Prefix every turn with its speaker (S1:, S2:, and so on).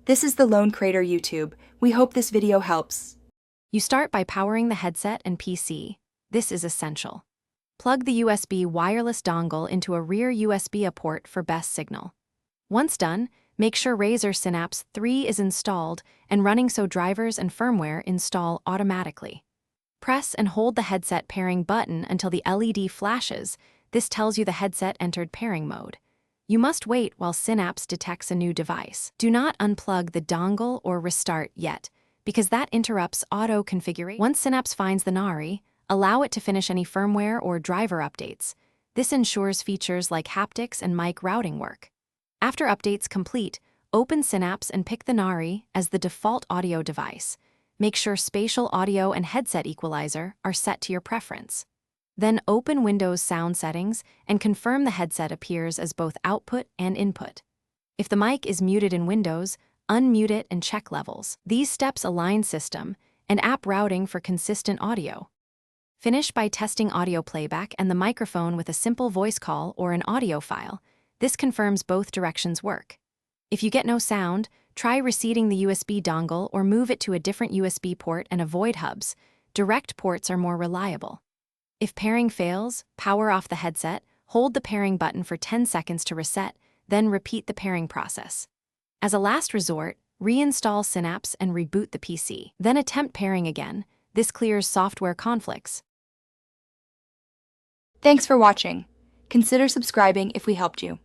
S1: This is the Lone Crater YouTube. We hope this video helps.
S2: You start by powering the headset and PC. This is essential. Plug the USB wireless dongle into a rear USB port for best signal. Once done, make sure Razer Synapse 3 is installed and running so drivers and firmware install automatically. Press and hold the headset pairing button until the LED flashes. This tells you the headset entered pairing mode. You must wait while Synapse detects a new device. Do not unplug the dongle or restart yet, because that interrupts auto configuration. Once Synapse finds the Nari, allow it to finish any firmware or driver updates. This ensures features like haptics and mic routing work. After updates complete, open Synapse and pick the Nari as the default audio device. Make sure spatial audio and headset equalizer are set to your preference. Then open Windows sound settings and confirm the headset appears as both output and input. If the mic is muted in Windows, unmute it and check levels. These steps align system and app routing for consistent audio. Finish by testing audio playback and the microphone with a simple voice call or an audio file. This confirms both directions work. If you get no sound, try reseating the USB dongle or move it to a different USB port and avoid hubs. Direct ports are more reliable. If pairing fails, power off the headset, hold the pairing button for 10 seconds to reset, then repeat the pairing process. As a last resort, reinstall Synapse and reboot the PC. Then attempt pairing again. This clears software conflicts.
S1: Thanks for watching. Consider subscribing if we helped you.